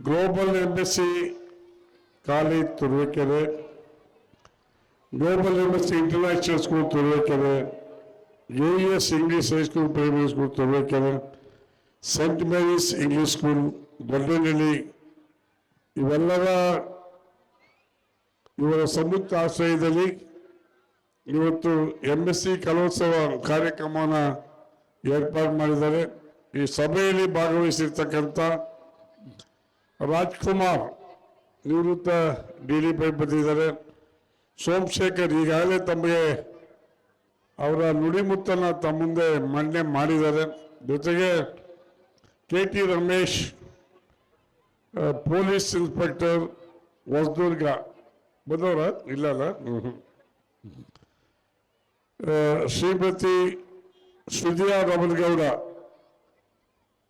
Global embassy college Turuvekere, global embassy international school Turuvekere, AES English high school primary school Turuvekere, saint Mary's English school Doddanahalli, ಇವರ ಸಂಯುಕ್ತ ಆಶ್ರಯದಲ್ಲಿ ಇವತ್ತು MSc ಕಲೋತ್ಸವ ಕಾರ್ಯಕ್ರಮವನ್ನು ಏರ್ಪಾಡು ಮಾಡಿದ್ದಾರೆ. ಈ ಸಭೆಯಲ್ಲಿ ಭಾಗವಹಿಸಿರ್ತಕ್ಕಂಥ ರಾಜ್ಕುಮಾರ್ ನಿವೃತ್ತ DDP ಬಂದಿದ್ದಾರೆ. ಸೋಮಶೇಖರ್ ಈಗಾಗಲೇ ತಮಗೆ ಅವರ ನುಡಿಮುತ್ತನ್ನು ತಮ್ಮ ಮುಂದೆ ಮಂಡನೆ ಮಾಡಿದ್ದಾರೆ. ಜೊತೆಗೆ KT Ramesh police inspector Hosadurga ಬಂದವರ ಇಲ್ಲಲ್ಲ, ಶ್ರೀಮತಿ ಸುಜಿಯಾ ರಮಣಗೌಡ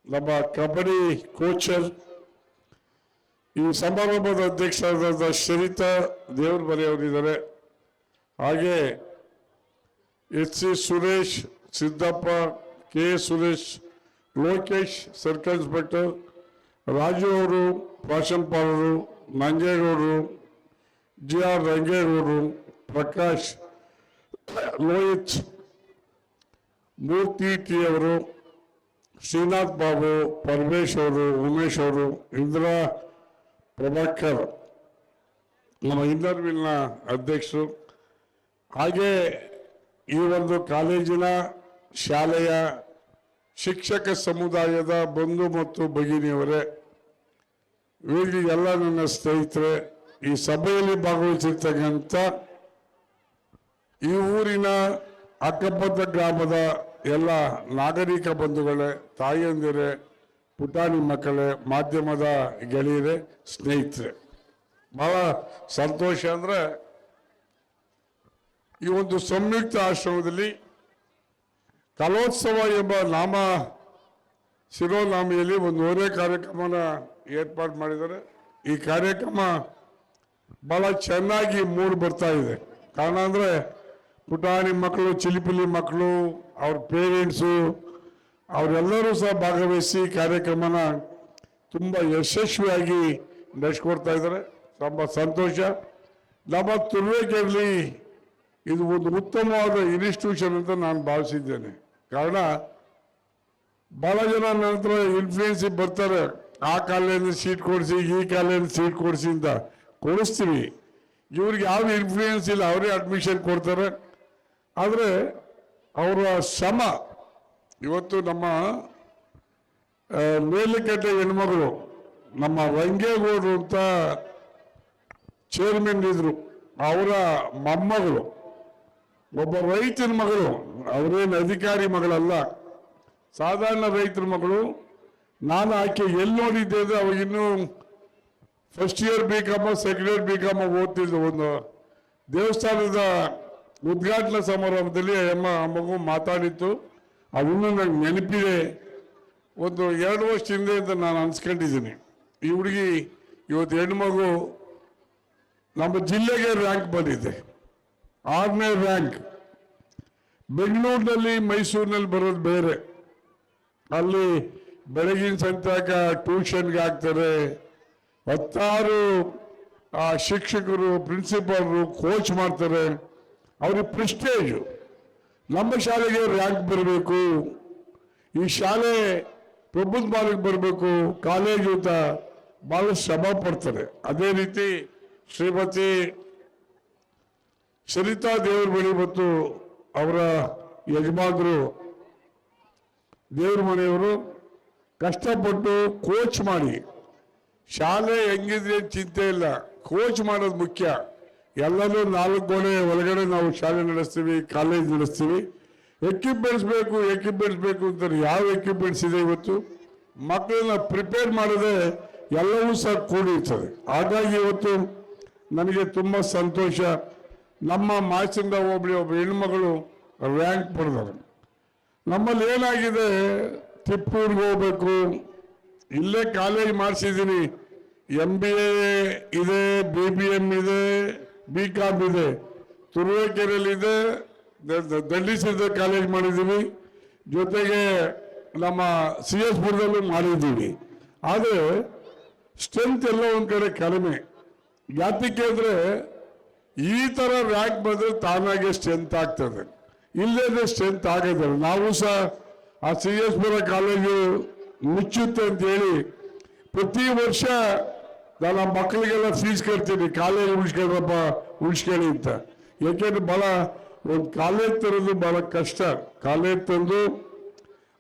ನಮ್ಮ ಕಬಡ್ಡಿ ಕೋಚರ್, ಈ ಸಮಾರಂಭದ ಅಧ್ಯಕ್ಷರಾದ ಶ್ರೀತಾ ದೇವ್ರ ಬರೆಯವರಿದ್ದಾರೆ. ಹಾಗೆ HC Suresh, Siddappa, K Suresh, Lokesh circle inspector, Raju ಅವರು ಪ್ರಾಶಂಪಾಲರು, ನಂಜೇಗೌಡರು, GR ರಂಗೇಗೌಡರು, ಪ್ರಕಾಶ್, ಲೋಹಿತ್, ಮೂರ್ತಿ ಟಿ ಅವರು, ಶ್ರೀನಾಥ್ ಬಾಬು, ಪರಮೇಶ್ ಅವರು, ಉಮೇಶ್ ಅವರು, ಇಂದಿರಾ ಪ್ರಭಾಕರ್ ನಮ್ಮ ಇನ್ನರ್ವಿಲ್ನ ಅಧ್ಯಕ್ಷರು, ಹಾಗೆ ಈ ಒಂದು ಕಾಲೇಜಿನ ಶಾಲೆಯ ಶಿಕ್ಷಕ ಸಮುದಾಯದ ಬಂಧು ಮತ್ತು ಭಗಿನಿಯವರೇ, ಎಲ್ಲ ನನ್ನ ಸ್ನೇಹಿತರೆ, ಈ ಸಭೆಯಲ್ಲಿ ಭಾಗವಹಿಸಿರ್ತಕ್ಕಂಥ ಈ ಊರಿನ ಅಕ್ಕಪಕ್ಕ ಗ್ರಾಮದ ಎಲ್ಲ ನಾಗರಿಕ ಬಂಧುಗಳೇ, ತಾಯಿಯಂದಿರೇ, ಪುಟಾಣಿ ಮಕ್ಕಳೇ, ಮಾಧ್ಯಮದ ಗೆಳೆಯರೇ, ಸ್ನೇಹಿತರೆ, ಬಹಳ ಸಂತೋಷ ಅಂದರೆ ಈ ಒಂದು ಸಂಯುಕ್ತ ಆಶ್ರಮದಲ್ಲಿ ಕಲೋತ್ಸವ ಎಂಬ ಶಿರೋನಾಮೆಯಲ್ಲಿ ಒಂದು ಒಳ್ಳೆಯ ಕಾರ್ಯಕ್ರಮನ ಏರ್ಪಾಡು ಮಾಡಿದ್ದಾರೆ. ಈ ಕಾರ್ಯಕ್ರಮ ಬಹಳ ಚೆನ್ನಾಗಿ ಮೂಡಿ ಬರ್ತಾ ಇದೆ. ಕಾರಣ ಅಂದರೆ ಪುಟಾಣಿ ಮಕ್ಕಳು, ಚಿಲಿಪಿಲಿ ಮಕ್ಕಳು, ಅವ್ರ ಪೇರೆಂಟ್ಸು ಅವರೆಲ್ಲರೂ ಸಹ ಭಾಗವಹಿಸಿ ಕಾರ್ಯಕ್ರಮನ ತುಂಬ ಯಶಸ್ವಿಯಾಗಿ ನಡೆಸ್ಕೊಡ್ತಾ ಇದ್ದಾರೆ. ತುಂಬ ಸಂತೋಷ. ನಮ್ಮ ತುರುವೇಕೆರೆಯಲ್ಲಿ ಇದು ಒಂದು ಉತ್ತಮವಾದ ಇನ್ಸ್ಟಿಟ್ಯೂಷನ್ ಅಂತ ನಾನು ಭಾವಿಸಿದ್ದೇನೆ. ಕಾರಣ ಬಹಳ ಜನ ನಂತರ ಇನ್ಫ್ಲೂಯೆನ್ಸ್ ಬರ್ತಾರೆ, ಆ ಕಾಲೇಜಿಂದ ಸೀಟ್ ಕೊಡಿಸಿ, ಈ ಕಾಲೇಜಿಂದ ಸೀಟ್ ಕೊಡಿಸಿ ಅಂತ ಕೊಡಿಸ್ತೀವಿ. ಇವ್ರಿಗೆ ಯಾವ ಇನ್ಫ್ಲೂಯೆನ್ಸ್ ಇಲ್ಲ, ಅವರೇ ಅಡ್ಮಿಷನ್ ಕೊಡ್ತಾರೆ. ಆದರೆ ಅವರ ಶ್ರಮ ಇವತ್ತು ನಮ್ಮ ಮೇಲುಕಟ್ಟೆ ಹೆಣ್ಮಗಳು ನಮ್ಮ ರಂಗೇಗೌಡರು ಅಂತ ಚೇರ್ಮನ್ ಇದ್ರು, ಅವರ ಮೊಮ್ಮಗಳು ಒಬ್ಬ ರೈತನ ಮಗಳು, ಅವರೇನು ಅಧಿಕಾರಿ ಮಗಳಲ್ಲ, ಸಾಧಾರಣ ರೈತರ ಮಗಳು. ನಾನು ಆಕೆ ಎಲ್ಲಿ ನೋಡಿದ್ದೆ ಅಂದರೆ ಅವಾಗ ಇನ್ನೂ first year BCom, second year BCom ಓದ್ತಿದ್ದೆ. ಒಂದು ದೇವಸ್ಥಾನದ ಉದ್ಘಾಟನಾ ಸಮಾರಂಭದಲ್ಲಿ ಆ ಮಗು ಮಾತಾಡಿತ್ತು. ಅದನ್ನು ನಂಗೆ ನೆನಪಿದೆ. ಒಂದು 2 ವರ್ಷ ಹಿಂದೆ ಅಂತ ನಾನು ಅನ್ಸ್ಕೊಂಡಿದ್ದೀನಿ. ಈ ಹುಡುಗಿ ಇವತ್ತು ಹೆಣ್ಮಗು ನಮ್ಮ ಜಿಲ್ಲೆಗೆ ರ್ಯಾಂಕ್ ಬಂದಿದೆ, 6ನೇ ರ್ಯಾಂಕ್. ಬೆಂಗಳೂರಿನಲ್ಲಿ, ಮೈಸೂರಿನಲ್ಲಿ ಬರೋದು ಬೇರೆ. ಅಲ್ಲಿ ಬೆಳಗಿನ ಸಂತ್ಯಾಕ ಟ್ಯೂಷನ್ಗೆ ಹಾಕ್ತಾರೆ, 10 ಶಿಕ್ಷಕರು, ಪ್ರಿನ್ಸಿಪಾಲ್ರು ಕೋಚ್ ಮಾಡ್ತಾರೆ. ಅವ್ರಿಗೆ ಪ್ರೆಸ್ಟೇಜು. ನಮ್ಮ ಶಾಲೆಗೆ ರ್ಯಾಂಕ್ ಬರಬೇಕು, ಈ ಶಾಲೆ ಪ್ರಬುದ್ಧ ಬಾಲಿಗೆ ಬರಬೇಕು, ಕಾಲೇಜು ಅಂತ ಭಾಳ ಶ್ರಮ ಪಡ್ತಾರೆ. ಅದೇ ರೀತಿ ಶ್ರೀಮತಿ ಸರಿತಾ ದೇವ್ರ ಬಳಿ ಮತ್ತು ಅವರ ಯಜಮಾನರು ದೇವ್ರ ಮನೆಯವರು ಕಷ್ಟಪಟ್ಟು ಕೋಚ್ ಮಾಡಿ, ಶಾಲೆ ಹೆಂಗಿದ್ರೆ ಚಿಂತೆ ಇಲ್ಲ, ಕೋಚ್ ಮಾಡೋದು ಮುಖ್ಯ. ಎಲ್ಲರೂ 4 ಗೋಡೆ ಒಳಗಡೆ ನಾವು ಶಾಲೆ ನಡೆಸ್ತೀವಿ, ಕಾಲೇಜ್ ನಡೆಸ್ತೀವಿ. ಎಕ್ವಿಪ್ಮೆಂಟ್ಸ್ ಬೇಕು ಅಂತಾರೆ. ಯಾವ ಎಕ್ವಿಪ್ಮೆಂಟ್ಸ್ ಇದೆ ಇವತ್ತು? ಮಕ್ಕಳನ್ನ ಪ್ರಿಪೇರ್ ಮಾಡದೆ ಎಲ್ಲವೂ ಸಹ ಕೂಡಿರ್ತದೆ. ಹಾಗಾಗಿ ಇವತ್ತು ನನಗೆ ತುಂಬ ಸಂತೋಷ. ನಮ್ಮ ಮಾಚಿಂದ ಹೋಬಳಿ ಒಬ್ಬ ಹೆಣ್ಮಗಳು ರ್ಯಾಂಕ್ ಪಡೆದವರು. ನಮ್ಮಲ್ಲಿ ಏನಾಗಿದೆ, ತಿಪ್ಪೂರ್ಗೆ ಹೋಗ್ಬೇಕು, ಇಲ್ಲೇ ಕಾಲೇಜ್ ಮಾಡಿಸಿದ್ದೀನಿ, MBA ಇದೆ, BBM ಇದೆ, BCom ಇದೆ, ತುರುವೇಕೆರೆಯಲ್ಲಿದೆ, ದಂಡಿಸಿದ ಕಾಲೇಜ್ ಮಾಡಿದ್ದೀವಿ, ಜೊತೆಗೆ ನಮ್ಮ CS ಪುರದಲ್ಲೂ ಮಾಡಿದ್ದೀವಿ. ಆದರೆ ಸ್ಟ್ರೆಂತ್ ಎಲ್ಲ ಒಂದ್ ಕಡೆ ಕಡಿಮೆ. ಯಾತಕ್ಕೆ ಅಂದ್ರೆ ಈ ತರ ರ್ಯಾಂಕ್ ಬಂದ್ರೆ ತಾನಾಗೆ ಸ್ಟ್ರೆಂತ್ ಆಗ್ತದೆ, ಇಲ್ಲದೇ ಸ್ಟ್ರೆಂತ್ ಆಗೋದಿಲ್ಲ. ನಾವು ಸಹ ಆ CS ಪುರ ಕಾಲೇಜು ಮುಚ್ಚುತ್ತೆ ಅಂತ ಹೇಳಿ ಪ್ರತಿ ವರ್ಷ ನಾನು ಆ ಮಕ್ಕಳಿಗೆಲ್ಲ ಫೀಸ್ ಕಟ್ತೀನಿ, ಕಾಲೇಜ್ ಉಳಿಸ್ಕೊಳ್ಳಪ್ಪ ಉಳಿಸ್ಕೊಳ್ಳಿ ಅಂತ. ಯಾಕೆಂದ್ರೆ ಬಹಳ ಒಂದು ಕಾಲೇಜ್ ತರೋದು ಬಹಳ ಕಷ್ಟ. ಕಾಲೇಜ್ ತಂದು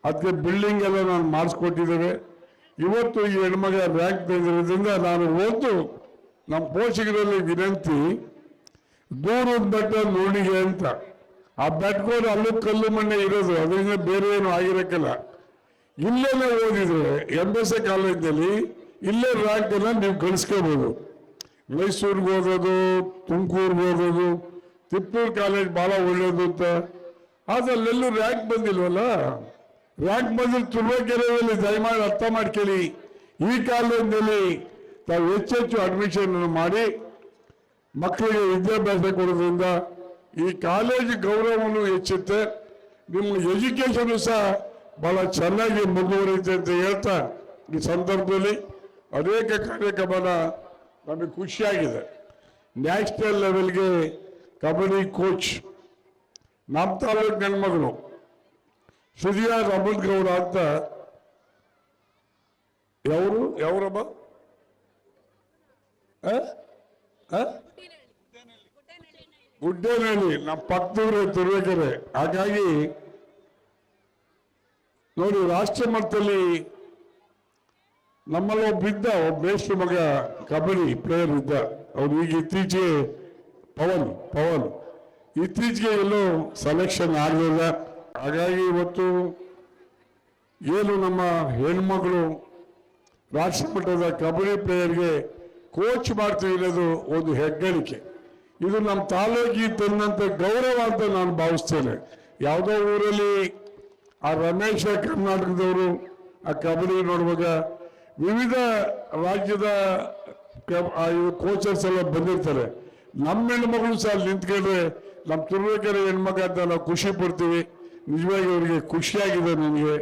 ಅದಕ್ಕೆ ಬಿಲ್ಡಿಂಗ್ ಎಲ್ಲ ನಾನು ಮಾಡಿಸ್ಕೊಟ್ಟಿದ್ದೇವೆ. ಇವತ್ತು ಈ ಹೆಣ್ಮಗ ರ್ಯಾಂಕ್ ತಂದಿರೋದ್ರಿಂದ ನಾನು ಓದು ನಮ್ಮ ಪೋಷಕರಲ್ಲಿ ವಿನಂತಿ, ದೂರದ ಬೆಟ್ಟ ನೋಡಿಗೆ ಅಂತ. ಆ ಬೆಟ್ಟಗೋಡು ಅಲ್ಲೂ ಕಲ್ಲು ಮಣ್ಣೆ ಇರೋದು, ಅದರಿಂದ ಬೇರೆ ಏನು ಆಗಿರಕ್ಕಿಲ್ಲ. ಇಲ್ಲೇನೆ ಓದಿದ್ರೆ MSc ಕಾಲೇಜಿನಲ್ಲಿ ಇಲ್ಲೇ ರ್ಯಾಂಕ್ ಅನ್ನ ನೀವು ಗಳಿಸ್ಕೋಬಹುದು. ಮೈಸೂರಿಗೆ ಓದೋದು, ತುಮಕೂರ್ಗೆ ಓದೋದು, ತಿಪ್ಪೂರು ಕಾಲೇಜ್ ಬಹಳ ಒಳ್ಳೇದು ಅಂತ. ಅದ್ರಲ್ಲೆಲ್ಲೂ ರ್ಯಾಂಕ್ ಬಂದಿಲ್ವಲ್ಲ. ರ್ಯಾಂಕ್ ಬಂದಿಲ್ಲ ತುರುವೇಕೆರೆಯಲ್ಲಿ ದಯಮಾಡಿ ಅರ್ಥ ಮಾಡ್ಕೊಳ್ಳಿ. ಈ ಕಾಲೇಜಿನಲ್ಲಿ ತಾವು ಹೆಚ್ಚೆಚ್ಚು ಅಡ್ಮಿಷನ್ ಮಾಡಿ ಮಕ್ಕಳಿಗೆ ವಿದ್ಯಾಭ್ಯಾಸ ಕೊಡೋದ್ರಿಂದ ಈ ಕಾಲೇಜು ಗೌರವವನ್ನು ಹೆಚ್ಚುತ್ತೆ, ನಿಮ್ಮ ಎಜುಕೇಶನ್ ಸಹ ಬಹಳ ಚೆನ್ನಾಗಿ ಮುಂದುವರಿಯುತ್ತೆ ಅಂತ ಹೇಳ್ತಾ ಈ ಸಂದರ್ಭದಲ್ಲಿ ಅನೇಕ ಕಾರ್ಯಕ್ರಮನ ನಮಗೆ ಖುಷಿಯಾಗಿದೆ. ನ್ಯಾಷನಲ್ ಲೆವೆಲ್ಗೆ ಕಬಡ್ಡಿ ಕೋಚ್ ನಮ್ಮ ತಾಲೂಕು ಹೆಣ್ಮಗಳು ಸುಜಿಯಾ ರಮಣ್ ಗೌಡ ಅಂತ. ಯಾವ್ರಮ್ಮ? ಗುಡ್ಡೇನಹಳ್ಳಿ, ನಮ್ಮ ಪಕ್ಕದೂರೇ ತುರುವೇಕೆರೆ. ಹಾಗಾಗಿ ನೋಡಿ, ರಾಷ್ಟ್ರ ಮಟ್ಟದಲ್ಲಿ ನಮ್ಮಲ್ಲಿ ಒಬ್ಬ ಮೇಷ್ಟ್ರ ಮಗ ಕಬಡ್ಡಿ ಪ್ಲೇಯರ್ ಇದ್ದ. ಅವ್ರು ಈಗ ಇತ್ತೀಚೆಗೆ ಪವನ್ ಇತ್ತೀಚೆಗೆ ಎಲ್ಲೂ ಸೆಲೆಕ್ಷನ್ ಆಗಲಿಲ್ಲ. ಹಾಗಾಗಿ ಇವತ್ತು ಏನು ನಮ್ಮ ಹೆಣ್ಮಗಳು ರಾಷ್ಟ್ರ ಮಟ್ಟದ ಕಬಡ್ಡಿ ಪ್ಲೇಯರ್ಗೆ ಕೋಚ್ ಮಾಡ್ತೀವಿ ಅನ್ನೋದು ಒಂದು ಹೆಗ್ಗಳಿಕೆ. ಇದು ನಮ್ಮ ತಾಲೂಕಿಗೆ ತಂದಂತ ಗೌರವ ಅಂತ ನಾನು ಭಾವಿಸ್ತೇನೆ. ಯಾವುದೋ ಊರಲ್ಲಿ ಆ ರಮೇಶ ಕರ್ನಾಟಕದವರು ಆ ಕಬಡ್ಡಿ ನೋಡುವಾಗ ವಿವಿಧ ರಾಜ್ಯದ ಕೋಚರ್ಸ್ ಎಲ್ಲ ಬಂದಿರ್ತಾರೆ. ನಮ್ಮ ಹೆಣ್ಮಗಳು ಸಹ ಅಲ್ಲಿ ನಿಂತ್ಕೊಂಡ್ರೆ ನಮ್ಮ ತುರುವೇಕೆರೆ ಹೆಣ್ಮಗ ಅಂತ ನಾವು ಖುಷಿ ಪಡ್ತೀವಿ. ನಿಜವಾಗಿ ಅವರಿಗೆ ಖುಷಿಯಾಗಿದೆ. ನನಗೆ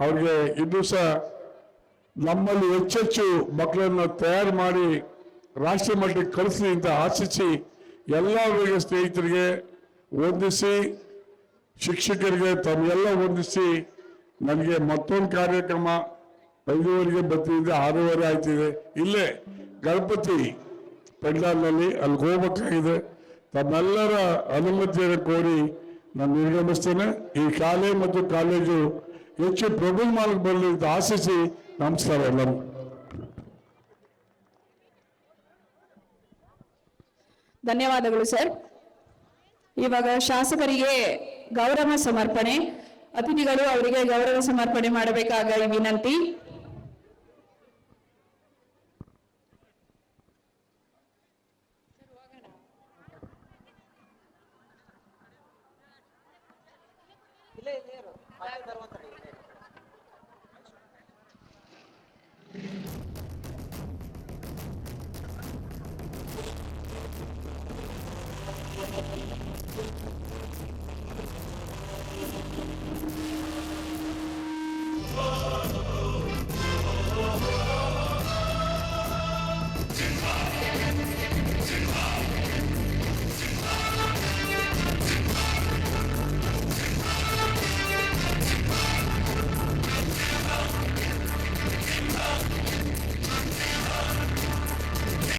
ಅವ್ರಿಗೆ ಇನ್ನೂ ಸಹ ನಮ್ಮಲ್ಲಿ ಹೆಚ್ಚೆಚ್ಚು ಮಕ್ಕಳನ್ನು ತಯಾರು ಮಾಡಿ ರಾಷ್ಟ್ರ ಮಟ್ಟಕ್ಕೆ ಕಳಿಸ್ಲಿ ಅಂತ ಆಶಿಸಿ ಎಲ್ಲ ವರ್ಗ ಸ್ನೇಹಿತರಿಗೆ ವಂದಿಸಿ, ಶಿಕ್ಷಕರಿಗೆ ತಮ್ಮೆಲ್ಲ ವಂದಿಸಿ, ನನಗೆ ಮತ್ತೊಂದು ಕಾರ್ಯಕ್ರಮ 5:30ಗೆ ಬರ್ತಿದ್ದೆ, 6:30 ಆಯ್ತಿದೆ. ಇಲ್ಲೇ ಗಣಪತಿ ಪೆಂಡಾಲ್ನಲ್ಲಿ ಅಲ್ಲಿಗೆ ಹೋಗ್ಬೇಕಾಗಿದೆ. ತಮ್ಮೆಲ್ಲರ ಅನುಮತಿಯನ್ನು ಕೋರಿ ನಾನು ನಿರ್ಗಮಿಸ್ತೇನೆ. ಈ ಶಾಲೆ ಮತ್ತು ಕಾಲೇಜು ಹೆಚ್ಚು ಪ್ರಬುದ್ಧಮಾನಕ್ಕೆ ಬರಲಿ ಅಂತ ಆಶಿಸಿ ನಮಸ್ಕಾರ ಎಲ್ಲರೂ. ಧನ್ಯವಾದಗಳು ಸರ್. ಇವಾಗ ಶಾಸಕರಿಗೆ ಗೌರವ ಸಮರ್ಪಣೆ, ಅತಿಥಿಗಳು ಅವರಿಗೆ ಗೌರವ ಸಮರ್ಪಣೆ ಮಾಡಬೇಕಾಗಿ ವಿನಂತಿ.